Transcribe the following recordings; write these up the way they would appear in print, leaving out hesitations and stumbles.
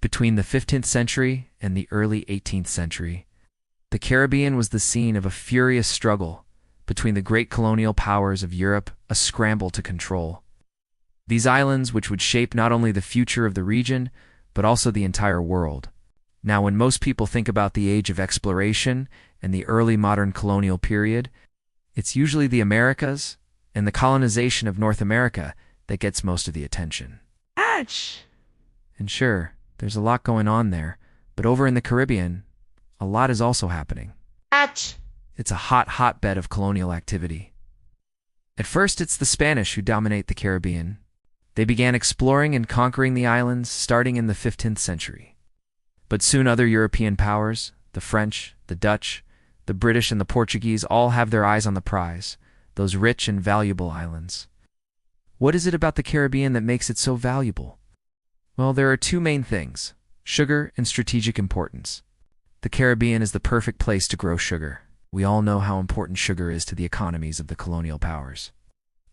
Between the 15th century and the early 18th century, the Caribbean was the scene of a furious struggle between the great colonial powers of Europe, a scramble to control these islands, which would shape not only the future of the region, but also the entire world. Now, when most people think about the age of exploration and the early modern colonial period, it's usually the Americas and the colonization of North America that gets most of the attention. Ouch! And sure, there's a lot going on there, but over in the Caribbean, a lot is also happening. Ouch! It's a hot hotbed of colonial activity. At first, it's the Spanish who dominate the Caribbean. They began exploring and conquering the islands starting in the 15th century. But soon other European powers, the French, the Dutch, the British, and the Portuguese all have their eyes on the prize, those rich and valuable islands. What is it about the Caribbean that makes it so valuable? Well, there are two main things: sugar and strategic importance. The Caribbean is the perfect place to grow sugar. We all know how important sugar is to the economies of the colonial powers.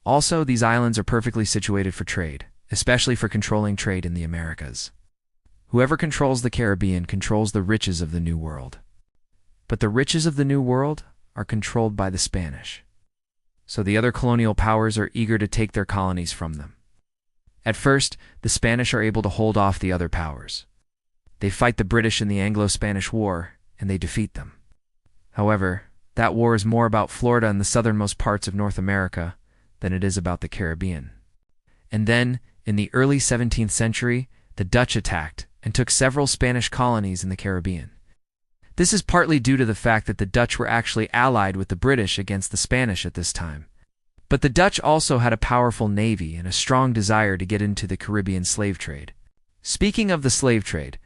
Also, these islands are perfectly situated for trade, especially for controlling trade in the Americas. Whoever controls the Caribbean controls the riches of the New World. But the riches of the New World are controlled by the Spanish. So the other colonial powers are eager to take their colonies from them. At first, the Spanish are able to hold off the other powers. They fight the British in the Anglo-Spanish War, and they defeat them. However, that war is more about Florida and the southernmost parts of North America than it is about the Caribbean. And then, in the early 17th century, the Dutch attacked and took several Spanish colonies in the Caribbean. This is partly due to the fact that the Dutch were actually allied with the British against the Spanish at this time. But the Dutch also had a powerful navy and a strong desire to get into the Caribbean slave trade. Speaking of the slave trade,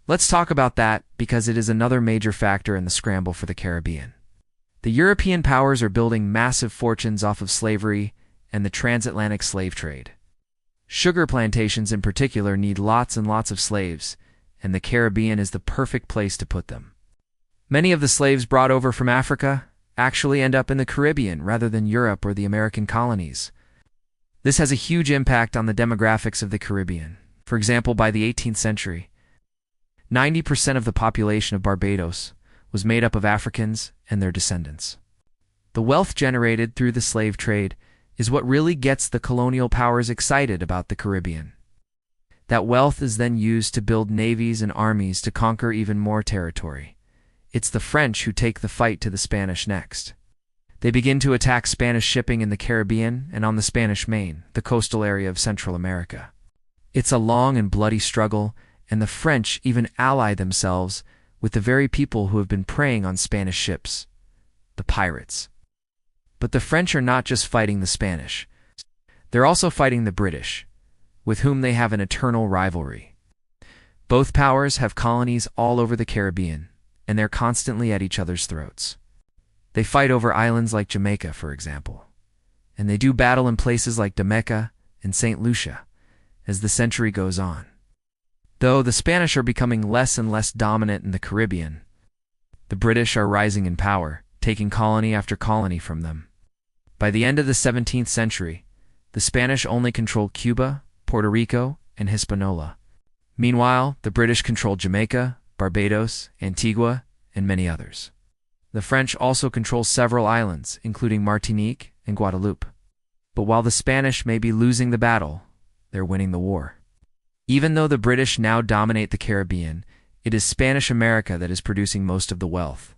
let's talk about that because it is another major factor in the scramble for the Caribbean. The European powers are building massive fortunes off of slavery and the transatlantic slave trade. Sugar plantations in particular need lots and lots of slaves, and the Caribbean is the perfect place to put them. Many of the slaves brought over from Africa actually end up in the Caribbean rather than Europe or the American colonies. This has a huge impact on the demographics of the Caribbean. For example, by the 18th century, 90% of the population of Barbados was made up of Africans and their descendants. The wealth generated through the slave trade is what really gets the colonial powers excited about the Caribbean. That wealth is then used to build navies and armies to conquer even more territory. It's the French who take the fight to the Spanish next. They begin to attack Spanish shipping in the Caribbean and on the Spanish Main, the coastal area of Central America. It's a long and bloody struggle, and the French even ally themselves with the very people who have been preying on Spanish ships, the pirates. But the French are not just fighting the Spanish. They're also fighting the British, with whom they have an eternal rivalry. Both powers have colonies all over the Caribbean, and they're constantly at each other's throats. They fight over islands like Jamaica, for example, and they do battle in places like Dominica and St. Lucia as the century goes on. Though the Spanish are becoming less and less dominant in the Caribbean, the British are rising in power, taking colony after colony from them. By the end of the 17th century, the Spanish only controlled Cuba, Puerto Rico, and Hispaniola. Meanwhile, the British controlled Jamaica, Barbados, Antigua, and many others. The French also control several islands, including Martinique and Guadeloupe. But while the Spanish may be losing the battle, they're winning the war. Even though the British now dominate the Caribbean, it is Spanish America that is producing most of the wealth.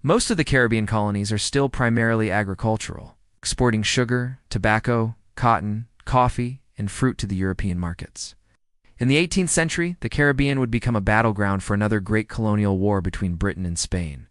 Most of the Caribbean colonies are still primarily agricultural, exporting sugar, tobacco, cotton, coffee, and fruit to the European markets. In the 18th century, the Caribbean would become a battleground for another great colonial war between Britain and Spain.